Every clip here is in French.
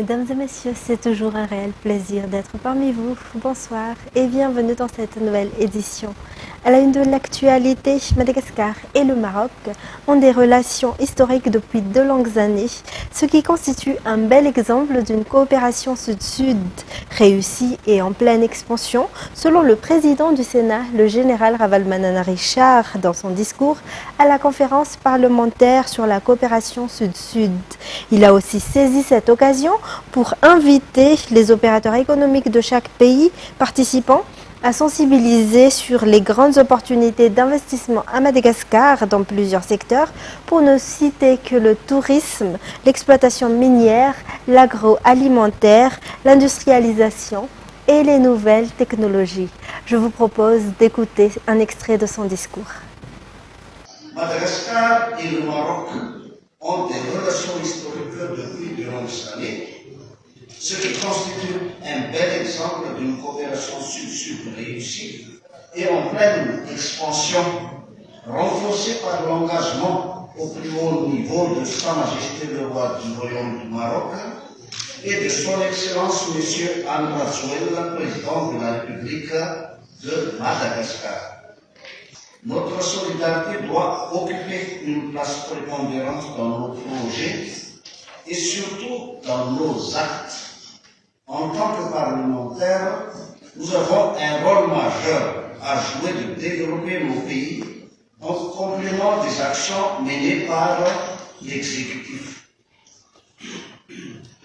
Mesdames et messieurs, c'est toujours un réel plaisir d'être parmi vous. Bonsoir et bienvenue dans cette nouvelle édition. À la une de l'actualité, Madagascar et le Maroc ont des relations historiques depuis de longues années, ce qui constitue un bel exemple d'une coopération sud-sud réussie et en pleine expansion, selon le président du Sénat, le général Ravalomanana Richard, dans son discours à la conférence parlementaire sur la coopération sud-sud. Il a aussi saisi cette occasion pour inviter les opérateurs économiques de chaque pays participant à sensibiliser sur les grandes opportunités d'investissement à Madagascar dans plusieurs secteurs, pour ne citer que le tourisme, l'exploitation minière, l'agroalimentaire, l'industrialisation et les nouvelles technologies. Je vous propose d'écouter un extrait de son discours. Madagascar et le Maroc ont des relations historiques depuis de longues années, ce qui constitue un bel exemple d'une coopération sud-sud réussie et en pleine expansion, renforcée par l'engagement au plus haut niveau de Sa Majesté le roi du Royaume du Maroc et de son Excellence M. André Souel, président de la République de Madagascar. Notre solidarité doit occuper une place prépondérante dans nos projets et surtout dans nos actes. En tant que parlementaires, nous avons un rôle majeur à jouer de développer nos pays en complément des actions menées par l'exécutif.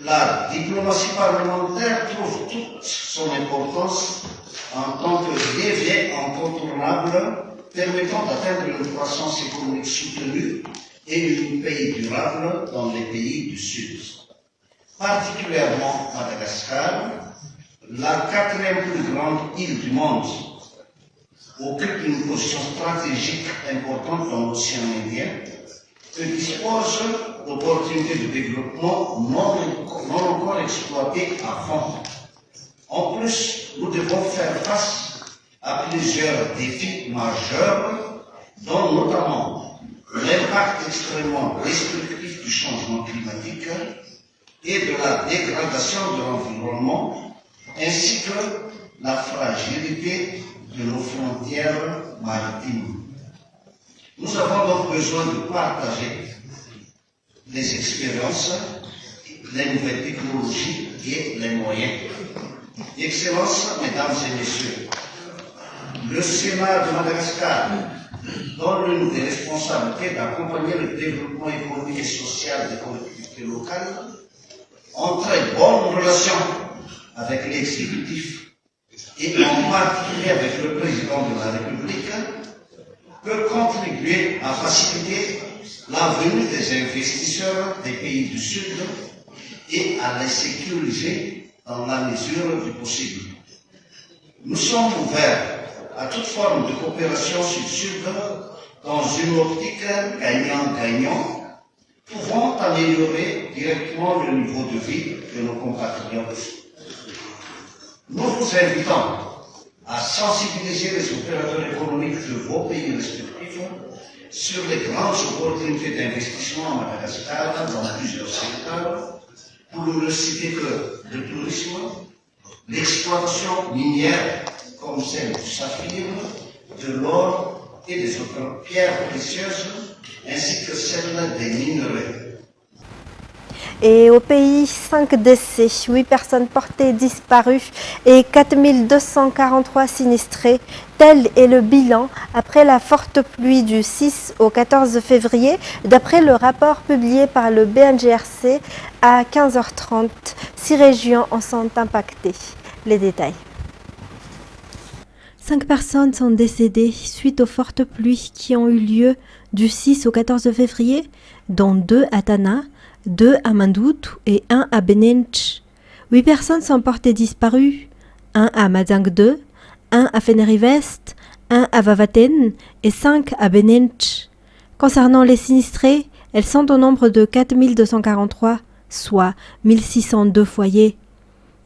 La diplomatie parlementaire trouve toute son importance en tant que levier incontournable permettant d'atteindre une croissance économique soutenue et une paix durable dans les pays du Sud. Particulièrement Madagascar, la quatrième plus grande île du monde, occupe une position stratégique importante dans l'océan Indien et dispose d'opportunités de développement non encore exploitées à fond. En plus, nous devons faire face à plusieurs défis majeurs, dont notamment l'impact extrêmement destructif du changement climatique et de la dégradation de l'environnement, ainsi que la fragilité de nos frontières maritimes. Nous avons donc besoin de partager les expériences, les nouvelles technologies et les moyens. Excellences, Mesdames et Messieurs, le Sénat de Madagascar, dont l'une des responsabilités d'accompagner le développement économique et social des collectivités locales, en très bonne relation avec l'exécutif et en particulier avec le président de la République, peut contribuer à faciliter la venue des investisseurs des pays du Sud et à les sécuriser dans la mesure du possible. Nous sommes ouverts à toute forme de coopération sud-sud dans une optique gagnant-gagnant, pouvant améliorer directement le niveau de vie de nos compatriotes. Nous vous invitons à sensibiliser les opérateurs économiques de vos pays respectifs sur les grandes opportunités d'investissement à Madagascar dans plusieurs secteurs, pour ne citer que le tourisme, l'exploitation minière comme celle du saphir, de l'or et des autres pierres précieuses, ainsi que celle des minerais. Et au pays, 5 décès, 8 personnes portées disparues et 4243 sinistrés. Tel est le bilan après la forte pluie du 6 au 14 février, d'après le rapport publié par le BNGRC à 15h30. 6 régions en sont impactées. Les détails. 5 personnes sont décédées suite aux fortes pluies qui ont eu lieu du 6 au 14 février, dont 2 à Tana, 2 à Mandout et 1 à Benench. 8 personnes sont portées disparues, 1 à Mazang 2, 1 à Feneri-Vest, 1 à Vavaten et 5 à Benench. Concernant les sinistrés, elles sont au nombre de 4243, soit 1602 foyers.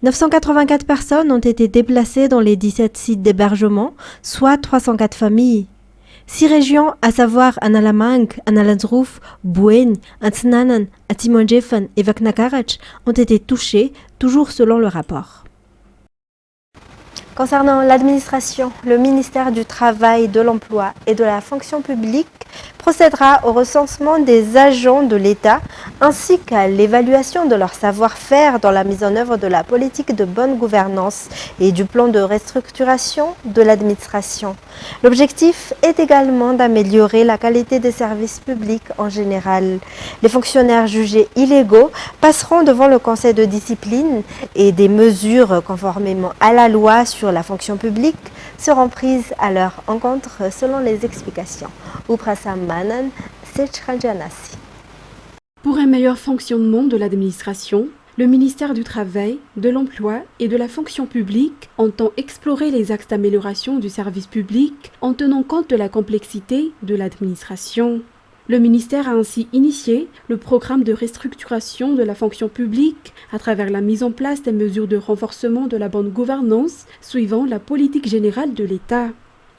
984 personnes ont été déplacées dans les 17 sites d'hébergement, soit 304 familles. 6 régions, à savoir Analamang, Analadrouf, Bouen, Antinanan, Atimonjefen et Vaknakarach, ont été touchées, toujours selon le rapport. Concernant l'administration, le ministère du Travail, de l'Emploi et de la Fonction publique procédera au recensement des agents de l'État ainsi qu'à l'évaluation de leur savoir-faire dans la mise en œuvre de la politique de bonne gouvernance et du plan de restructuration de l'administration. L'objectif est également d'améliorer la qualité des services publics en général. Les fonctionnaires jugés illégaux passeront devant le Conseil de discipline et des mesures conformément à la loi sur la fonction publique seront prises à leur encontre selon les explications. Pour un meilleur fonctionnement de l'administration, le ministère du Travail, de l'Emploi et de la Fonction publique entend explorer les axes d'amélioration du service public en tenant compte de la complexité de l'administration. Le ministère a ainsi initié le programme de restructuration de la fonction publique à travers la mise en place des mesures de renforcement de la bonne gouvernance suivant la politique générale de l'État.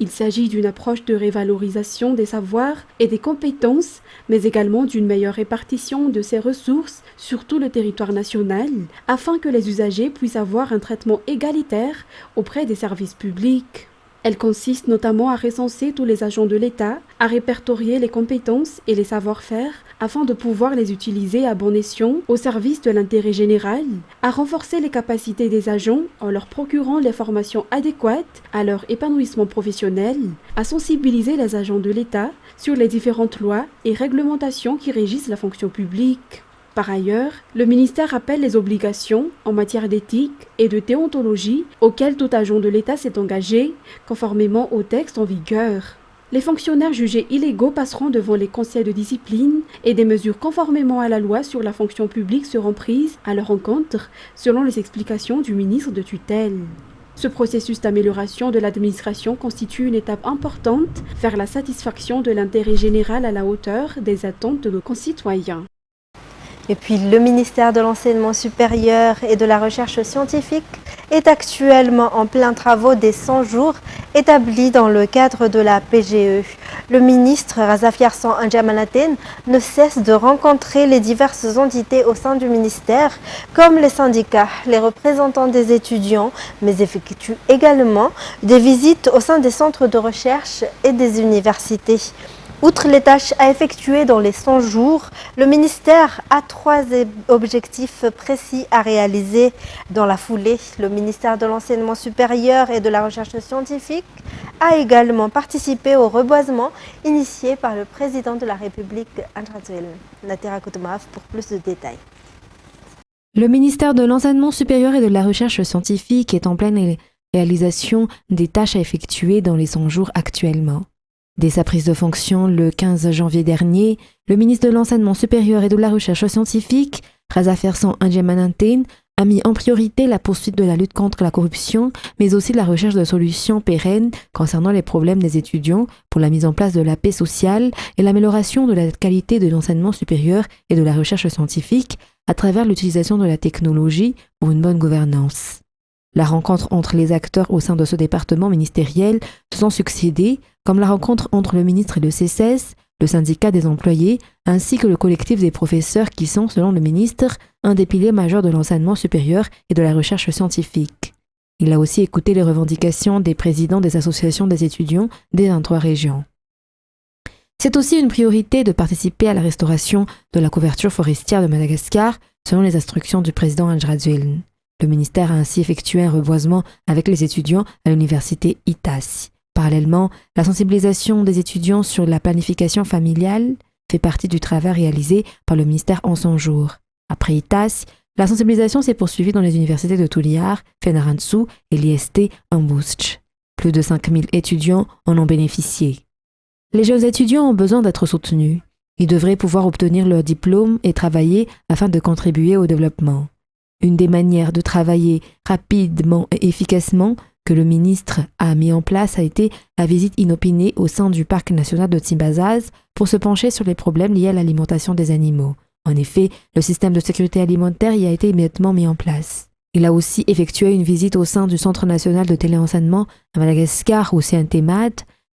Il s'agit d'une approche de révalorisation des savoirs et des compétences, mais également d'une meilleure répartition de ces ressources sur tout le territoire national, afin que les usagers puissent avoir un traitement égalitaire auprès des services publics. Elle consiste notamment à recenser tous les agents de l'État, à répertorier les compétences et les savoir-faire afin de pouvoir les utiliser à bon escient au service de l'intérêt général, à renforcer les capacités des agents en leur procurant les formations adéquates à leur épanouissement professionnel, à sensibiliser les agents de l'État sur les différentes lois et réglementations qui régissent la fonction publique. Par ailleurs, le ministère rappelle les obligations en matière d'éthique et de déontologie auxquelles tout agent de l'État s'est engagé, conformément aux textes en vigueur. Les fonctionnaires jugés illégaux passeront devant les conseils de discipline et des mesures conformément à la loi sur la fonction publique seront prises à leur encontre, selon les explications du ministre de tutelle. Ce processus d'amélioration de l'administration constitue une étape importante vers la satisfaction de l'intérêt général à la hauteur des attentes de nos concitoyens. Et puis le ministère de l'Enseignement supérieur et de la Recherche scientifique est actuellement en plein travaux des 100 jours établis dans le cadre de la PGE. Le ministre Razafyarsan Anjamanaten ne cesse de rencontrer les diverses entités au sein du ministère, comme les syndicats, les représentants des étudiants, mais effectue également des visites au sein des centres de recherche et des universités. Outre les tâches à effectuer dans les 100 jours, le ministère a 3 objectifs précis à réaliser dans la foulée. Le ministère de l'Enseignement supérieur et de la Recherche scientifique a également participé au reboisement initié par le président de la République, Andrzej Natera Kutumav, pour plus de détails. Le ministère de l'Enseignement supérieur et de la Recherche scientifique est en pleine réalisation des tâches à effectuer dans les 100 jours actuellement. Dès sa prise de fonction le 15 janvier dernier, le ministre de l'Enseignement supérieur et de la Recherche scientifique, Razafyarsan Anjamanaten, a mis en priorité la poursuite de la lutte contre la corruption, mais aussi la recherche de solutions pérennes concernant les problèmes des étudiants pour la mise en place de la paix sociale et l'amélioration de la qualité de l'enseignement supérieur et de la recherche scientifique à travers l'utilisation de la technologie pour une bonne gouvernance. La rencontre entre les acteurs au sein de ce département ministériel se sont succédées, comme la rencontre entre le ministre et le CCES, le syndicat des employés, ainsi que le collectif des professeurs qui sont, selon le ministre, un des piliers majeurs de l'enseignement supérieur et de la recherche scientifique. Il a aussi écouté les revendications des présidents des associations des étudiants des 23 régions. C'est aussi une priorité de participer à la restauration de la couverture forestière de Madagascar, selon les instructions du président Andrzej. Le ministère a ainsi effectué un reboisement avec les étudiants à l'université ITAS. Parallèlement, la sensibilisation des étudiants sur la planification familiale fait partie du travail réalisé par le ministère en 100 jours. Après ITAS, la sensibilisation s'est poursuivie dans les universités de Toliara, Fenerbahçe et l'IST Ambusc. Plus de 5000 étudiants en ont bénéficié. Les jeunes étudiants ont besoin d'être soutenus. Ils devraient pouvoir obtenir leur diplôme et travailler afin de contribuer au développement. Une des manières de travailler rapidement et efficacement que le ministre a mis en place a été la visite inopinée au sein du parc national de Timbazaz pour se pencher sur les problèmes liés à l'alimentation des animaux. En effet, le système de sécurité alimentaire y a été immédiatement mis en place. Il a aussi effectué une visite au sein du Centre national de téléenseignement à Madagascar, au CNTMAD,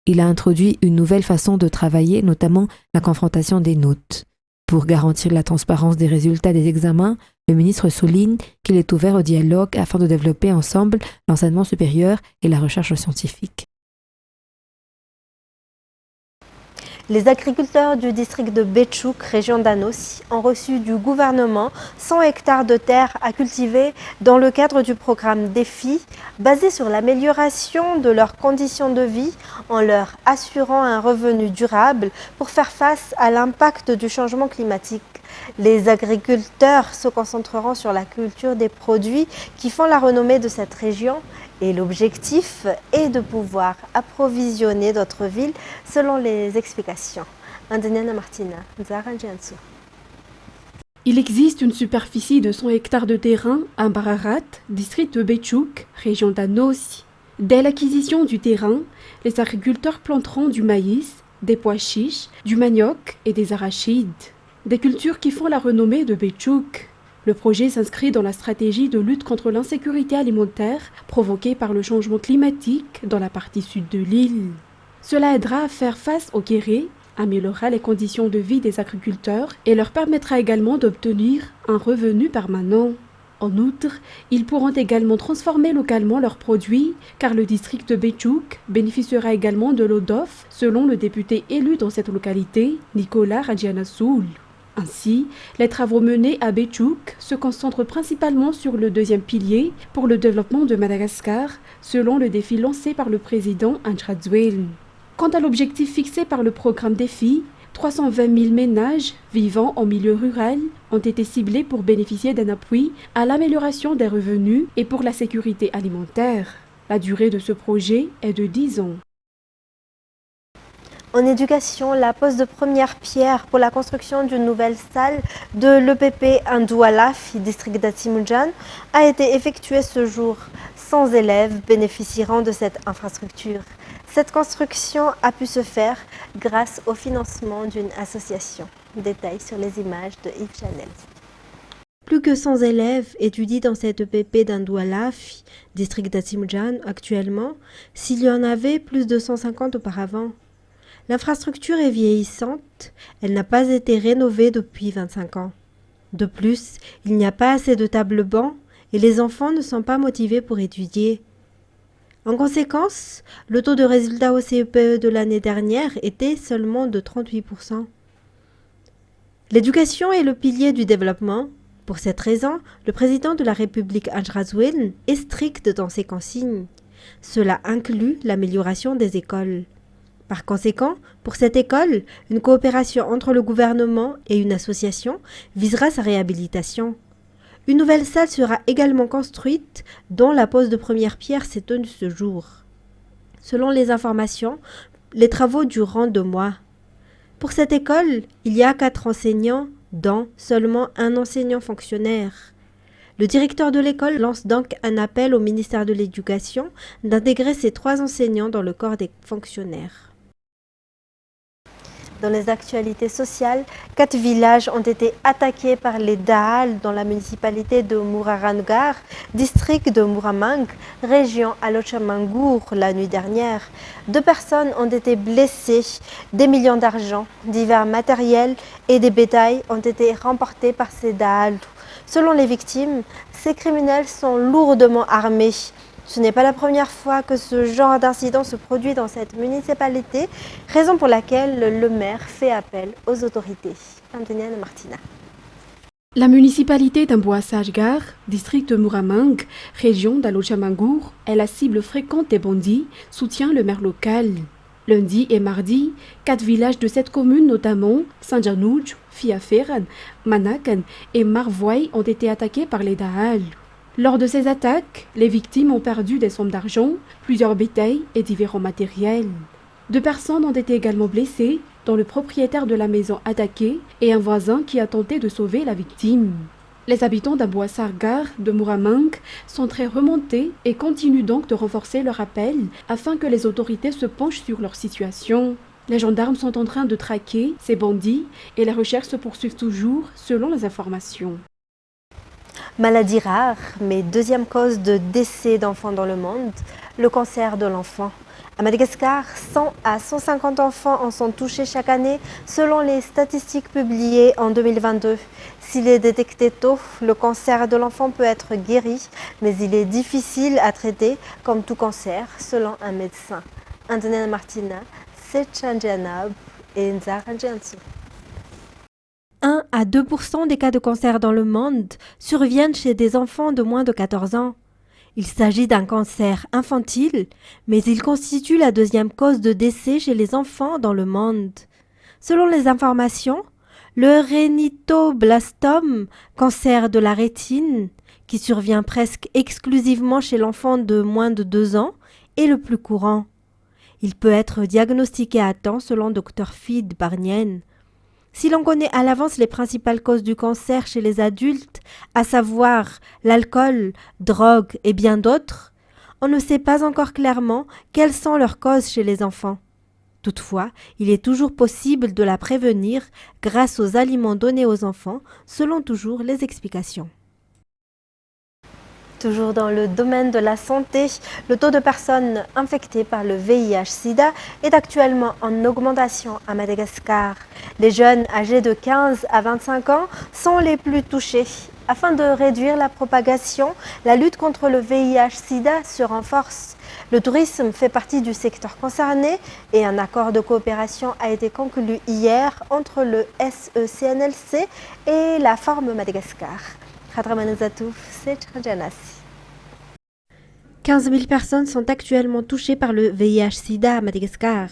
Il a introduit une nouvelle façon de travailler, notamment la confrontation des notes. Pour garantir la transparence des résultats des examens, le ministre souligne qu'il est ouvert au dialogue afin de développer ensemble l'enseignement supérieur et la recherche scientifique. Les agriculteurs du district de Béchouk, région d'Anossi, ont reçu du gouvernement 100 hectares de terre à cultiver dans le cadre du programme DEFI, basé sur l'amélioration de leurs conditions de vie en leur assurant un revenu durable pour faire face à l'impact du changement climatique. Les agriculteurs se concentreront sur la culture des produits qui font la renommée de cette région et l'objectif est de pouvoir approvisionner d'autres villes selon les explications. Andeniana Martina, Nzara Njiansu. Il existe une superficie de 100 hectares de terrain à Bararat, district de Béchouk, région d'Anossi. Dès l'acquisition du terrain, les agriculteurs planteront du maïs, des pois chiches, du manioc et des arachides. Des cultures qui font la renommée de Béchouk. Le projet s'inscrit dans la stratégie de lutte contre l'insécurité alimentaire provoquée par le changement climatique dans la partie sud de l'île. Cela aidera à faire face au kéré, améliorera les conditions de vie des agriculteurs et leur permettra également d'obtenir un revenu permanent. En outre, ils pourront également transformer localement leurs produits car le district de Béchouk bénéficiera également de l'eau d'off selon le député élu dans cette localité, Nicolas Radjianassoul. Ainsi, les travaux menés à Béchouk se concentrent principalement sur le deuxième pilier pour le développement de Madagascar, selon le défi lancé par le président Antradzuel. Quant à l'objectif fixé par le programme DEFI, 320 000 ménages vivant en milieu rural ont été ciblés pour bénéficier d'un appui à l'amélioration des revenus et pour la sécurité alimentaire. La durée de ce projet est de 10 ans. En éducation, la pose de première pierre pour la construction d'une nouvelle salle de l'EPP Ndoualaf, district d'Atimoujan, a été effectuée ce jour. 100 élèves bénéficieront de cette infrastructure. Cette construction a pu se faire grâce au financement d'une association. Détails sur les images de Yves Chanel. Plus que 100 élèves étudient dans cette EPP d'Ndoualaf, district d'Atimoujan actuellement, s'il y en avait plus de 150 auparavant. L'infrastructure est vieillissante, elle n'a pas été rénovée depuis 25 ans. De plus, il n'y a pas assez de tables bancs et les enfants ne sont pas motivés pour étudier. En conséquence, le taux de résultat au CEPE de l'année dernière était seulement de 38%. L'éducation est le pilier du développement. Pour cette raison, le président de la République Antradzuel est strict dans ses consignes. Cela inclut l'amélioration des écoles. Par conséquent, pour cette école, une coopération entre le gouvernement et une association visera sa réhabilitation. Une nouvelle salle sera également construite dont la pose de première pierre s'est tenue ce jour. Selon les informations, les travaux dureront 2 mois. Pour cette école, il y a 4 enseignants, dont seulement un enseignant fonctionnaire. Le directeur de l'école lance donc un appel au ministère de l'Éducation d'intégrer ces 3 enseignants dans le corps des fonctionnaires. Dans les actualités sociales, 4 villages ont été attaqués par les Dahal dans la municipalité de Mourarangar, district de Muramang, région Alochamangour la nuit dernière. 2 personnes ont été blessées, des millions d'argent, divers matériels et des bétails ont été remportés par ces Dahal. Selon les victimes, ces criminels sont lourdement armés. Ce n'est pas la première fois que ce genre d'incident se produit dans cette municipalité, raison pour laquelle le maire fait appel aux autorités. Andeniana Martina. La municipalité d'Amboassa-Gar, district de Muramang, région d'Alochamangour, est la cible fréquente des bandits, soutient le maire local. Lundi et mardi, 4 villages de cette commune, notamment Sanjanouj, Fiaferan, Manakan et Marvoy, ont été attaqués par les Dahal. Lors de ces attaques, les victimes ont perdu des sommes d'argent, plusieurs bétails et différents matériels. 2 personnes ont été également blessées, dont le propriétaire de la maison attaquée et un voisin qui a tenté de sauver la victime. Les habitants d'Amboassa-Gar de Muramang sont très remontés et continuent donc de renforcer leur appel afin que les autorités se penchent sur leur situation. Les gendarmes sont en train de traquer ces bandits et les recherches se poursuivent toujours selon les informations. Maladie rare, mais 2e cause de décès d'enfants dans le monde. le cancer de l'enfant. À Madagascar, 100 à 150 enfants en sont touchés chaque année selon les statistiques publiées en 2022. S'il est détecté tôt, le cancer de l'enfant peut être guéri, mais il est difficile à traiter comme tout cancer selon un médecin. Antonin Martina, Sechanjanab et Nzaranjansu. 1 à 2% des cas de cancer dans le monde surviennent chez des enfants de moins de 14 ans. Il s'agit d'un cancer infantile, mais il constitue la deuxième cause de décès chez les enfants dans le monde. Selon les informations, le rénitoblastome, cancer de la rétine, qui survient presque exclusivement chez l'enfant de moins de 2 ans, est le plus courant. Il peut être diagnostiqué à temps selon Dr Fid Barnien. Si l'on connaît à l'avance les principales causes du cancer chez les adultes, à savoir l'alcool, drogue et bien d'autres, on ne sait pas encore clairement quelles sont leurs causes chez les enfants. Toutefois, il est toujours possible de la prévenir grâce aux aliments donnés aux enfants, selon toujours les explications. Toujours dans le domaine de la santé, le taux de personnes infectées par le VIH-Sida est actuellement en augmentation à Madagascar. Les jeunes âgés de 15 à 25 ans sont les plus touchés. Afin de réduire la propagation, la lutte contre le VIH-Sida se renforce. Le tourisme fait partie du secteur concerné et un accord de coopération a été conclu hier entre le SECNLC et la Forme Madagascar. 15 000 personnes sont actuellement touchées par le VIH-Sida à Madagascar.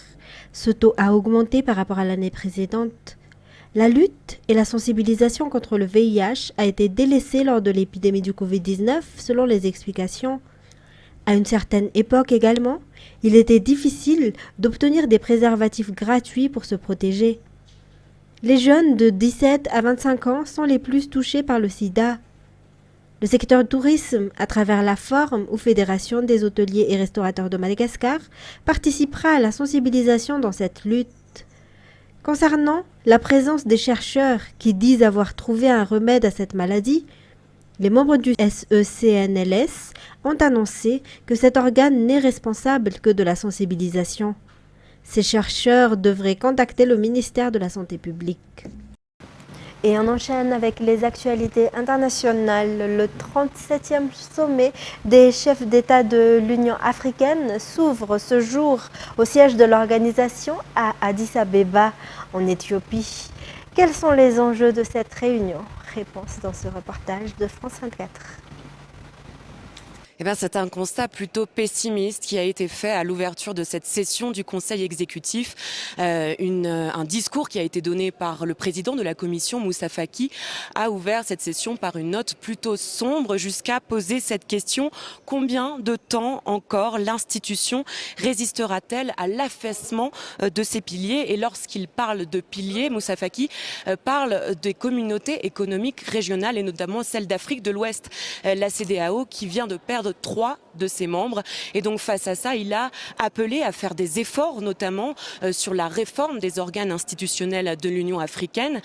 Ce taux a augmenté par rapport à l'année précédente. La lutte et la sensibilisation contre le VIH a été délaissée lors de l'épidémie du Covid-19, selon les explications. À une certaine époque également, il était difficile d'obtenir des préservatifs gratuits pour se protéger. Les jeunes de 17 à 25 ans sont les plus touchés par le sida. Le secteur tourisme, à travers la Forme ou Fédération des hôteliers et restaurateurs de Madagascar, participera à la sensibilisation dans cette lutte. Concernant la présence des chercheurs qui disent avoir trouvé un remède à cette maladie, les membres du SECNLS ont annoncé que cet organe n'est responsable que de la sensibilisation. Ces chercheurs devraient contacter le ministère de la Santé publique. Et on enchaîne avec les actualités internationales. Le 37e sommet des chefs d'État de l'Union africaine s'ouvre ce jour au siège de l'organisation à Addis Abeba, en Éthiopie. Quels sont les enjeux de cette réunion? Réponse dans ce reportage de France 24. C'est un constat plutôt pessimiste qui a été fait à l'ouverture de cette session du Conseil exécutif. Un discours qui a été donné par le président de la commission, Moussa Faki, a ouvert cette session par une note plutôt sombre jusqu'à poser cette question: combien de temps encore l'institution résistera-t-elle à l'affaissement de ses piliers? Et lorsqu'il parle de piliers, Moussa Faki parle des communautés économiques régionales et notamment celle d'Afrique de l'Ouest, la CEDEAO, qui vient de perdre 3 de ses membres. Et donc face à ça, il a appelé à faire des efforts, notamment sur la réforme des organes institutionnels de l'Union africaine,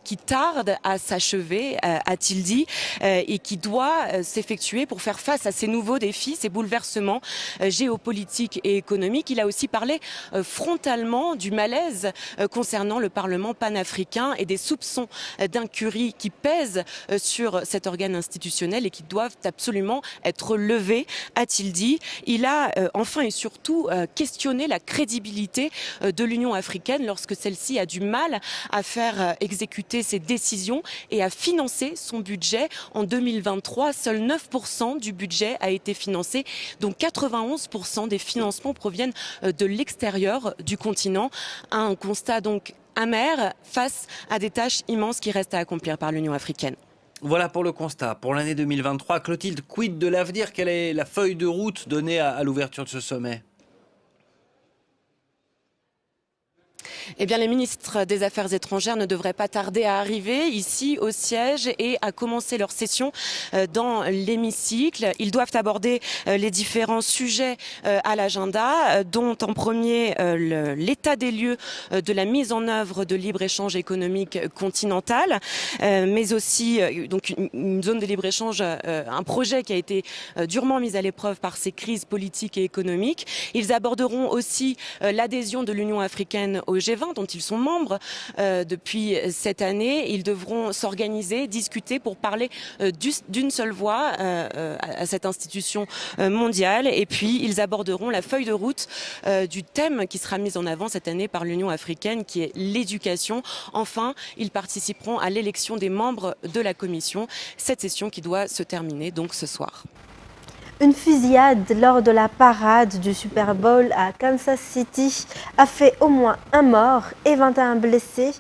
qui tarde à s'achever, a-t-il dit, et qui doit s'effectuer pour faire face à ces nouveaux défis, ces bouleversements géopolitiques et économiques. Il a aussi parlé frontalement du malaise concernant le Parlement panafricain et des soupçons d'incurie qui pèsent sur cet organe institutionnel et qui doivent absolument être levé, a-t-il dit. Il a enfin et surtout questionné la crédibilité de l'Union africaine lorsque celle-ci a du mal à faire exécuter ses décisions et à financer son budget. En 2023, seuls 9% du budget a été financé, donc 91% des financements proviennent de l'extérieur du continent. Un constat donc amer face à des tâches immenses qui restent à accomplir par l'Union africaine. Voilà pour le constat. Pour l'année 2023, Clotilde, quid de l'avenir? Quelle est la feuille de route donnée à l'ouverture de ce sommet? Eh bien, les ministres des Affaires étrangères ne devraient pas tarder à arriver ici au siège et à commencer leur session dans l'hémicycle. Ils doivent aborder les différents sujets à l'agenda, dont en premier l'état des lieux de la mise en œuvre de libre-échange économique continental, mais aussi donc une zone de libre-échange, un projet qui a été durement mis à l'épreuve par ces crises politiques et économiques. Ils aborderont aussi l'adhésion de l'Union africaine au G20, dont ils sont membres depuis cette année. Ils devront s'organiser, discuter pour parler d'une seule voix à cette institution mondiale. Et puis, ils aborderont la feuille de route du thème qui sera mis en avant cette année par l'Union africaine, qui est l'éducation. Enfin, ils participeront à l'élection des membres de la Commission, cette session qui doit se terminer donc ce soir. Une fusillade lors de la parade du Super Bowl à Kansas City a fait au moins un mort et 21 blessés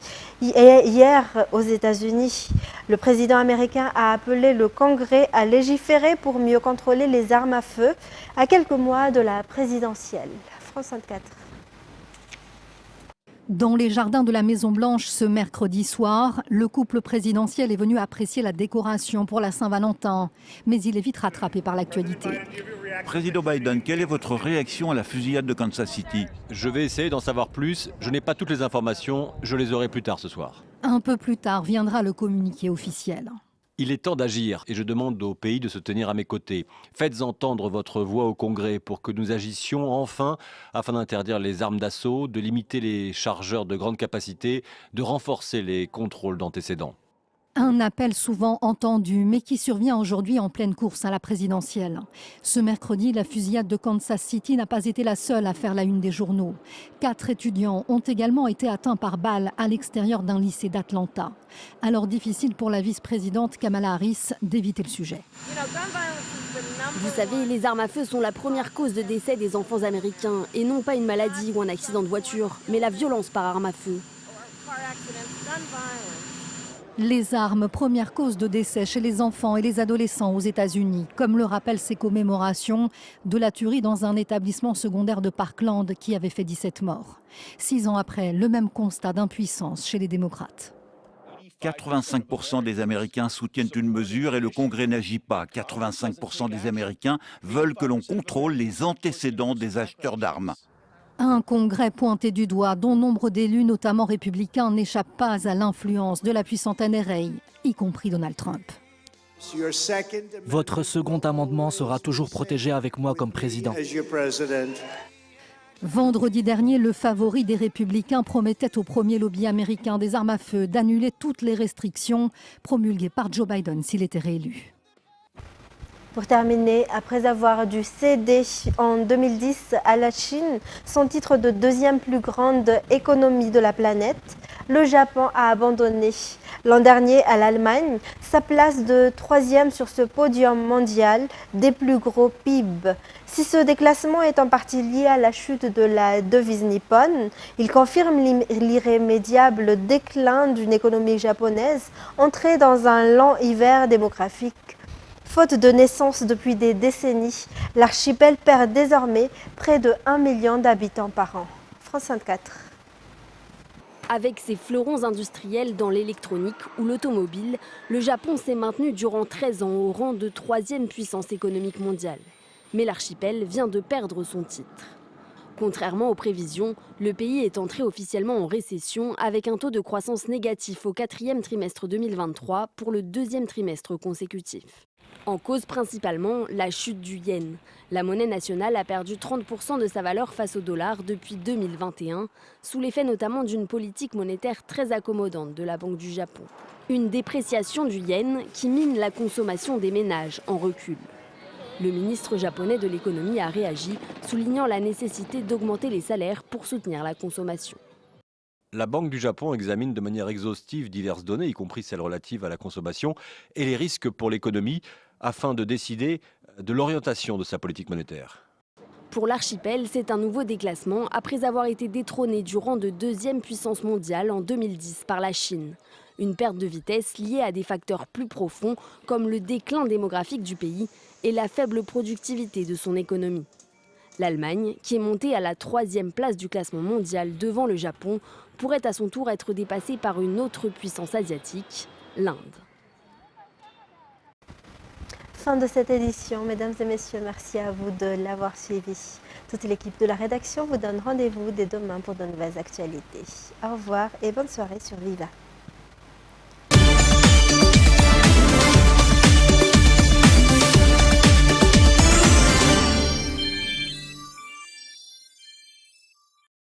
hier aux États-Unis. Le président américain a appelé le Congrès à légiférer pour mieux contrôler les armes à feu à quelques mois de la présidentielle. France 24. Dans les jardins de la Maison-Blanche ce mercredi soir, le couple présidentiel est venu apprécier la décoration pour la Saint-Valentin. Mais il est vite rattrapé par l'actualité. Président Biden, quelle est votre réaction à la fusillade de Kansas City? Je vais essayer d'en savoir plus. Je n'ai pas toutes les informations. Je les aurai plus tard ce soir. Un peu plus tard viendra le communiqué officiel. Il est temps d'agir et je demande au pays de se tenir à mes côtés. Faites entendre votre voix au Congrès pour que nous agissions enfin afin d'interdire les armes d'assaut, de limiter les chargeurs de grande capacité, de renforcer les contrôles d'antécédents. Un appel souvent entendu, mais qui survient aujourd'hui en pleine course à la présidentielle. Ce mercredi, la fusillade de Kansas City n'a pas été la seule à faire la une des journaux. 4 étudiants ont également été atteints par balle à l'extérieur d'un lycée d'Atlanta. Alors difficile pour la vice-présidente Kamala Harris d'éviter le sujet. Vous savez, les armes à feu sont la première cause de décès des enfants américains. Et non pas une maladie ou un accident de voiture, mais la violence par arme à feu. Les armes, première cause de décès chez les enfants et les adolescents aux États-Unis, comme le rappellent ces commémorations de la tuerie dans un établissement secondaire de Parkland qui avait fait 17 morts. 6 ans après, le même constat d'impuissance chez les démocrates. 85% des Américains soutiennent une mesure et le Congrès n'agit pas. 85% des Américains veulent que l'on contrôle les antécédents des acheteurs d'armes. Un congrès pointé du doigt dont nombre d'élus, notamment républicains, n'échappent pas à l'influence de la puissante NRA, y compris Donald Trump. Votre second amendement sera toujours protégé avec moi comme président. Vendredi dernier, le favori des républicains promettait au premier lobby américain des armes à feu d'annuler toutes les restrictions promulguées par Joe Biden s'il était réélu. Pour terminer, après avoir dû céder en 2010 à la Chine son titre de deuxième plus grande économie de la planète, le Japon a abandonné l'an dernier à l'Allemagne sa place de troisième sur ce podium mondial des plus gros PIB. Si ce déclassement est en partie lié à la chute de la devise nippone, il confirme l'irrémédiable déclin d'une économie japonaise entrée dans un lent hiver démographique. Faute de naissance depuis des décennies, l'archipel perd désormais près de 1 million d'habitants par an. France 24. Avec ses fleurons industriels dans l'électronique ou l'automobile, le Japon s'est maintenu durant 13 ans au rang de 3e puissance économique mondiale. Mais l'archipel vient de perdre son titre. Contrairement aux prévisions, le pays est entré officiellement en récession avec un taux de croissance négatif au 4e trimestre 2023 pour le 2e trimestre consécutif. En cause principalement la chute du yen. La monnaie nationale a perdu 30% de sa valeur face au dollar depuis 2021, sous l'effet notamment d'une politique monétaire très accommodante de la Banque du Japon. Une dépréciation du yen qui mine la consommation des ménages en recul. Le ministre japonais de l'économie a réagi, soulignant la nécessité d'augmenter les salaires pour soutenir la consommation. La Banque du Japon examine de manière exhaustive diverses données, y compris celles relatives à la consommation et les risques pour l'économie, afin de décider de l'orientation de sa politique monétaire. Pour l'archipel, c'est un nouveau déclassement après avoir été détrôné du rang de 2e puissance mondiale en 2010 par la Chine. Une perte de vitesse liée à des facteurs plus profonds comme le déclin démographique du pays et la faible productivité de son économie. L'Allemagne, qui est montée à la 3e place du classement mondial devant le Japon, pourrait à son tour être dépassée par une autre puissance asiatique, l'Inde. Fin de cette édition, mesdames et messieurs, merci à vous de l'avoir suivi. Toute l'équipe de la rédaction vous donne rendez-vous dès demain pour de nouvelles actualités. Au revoir et bonne soirée sur Viva.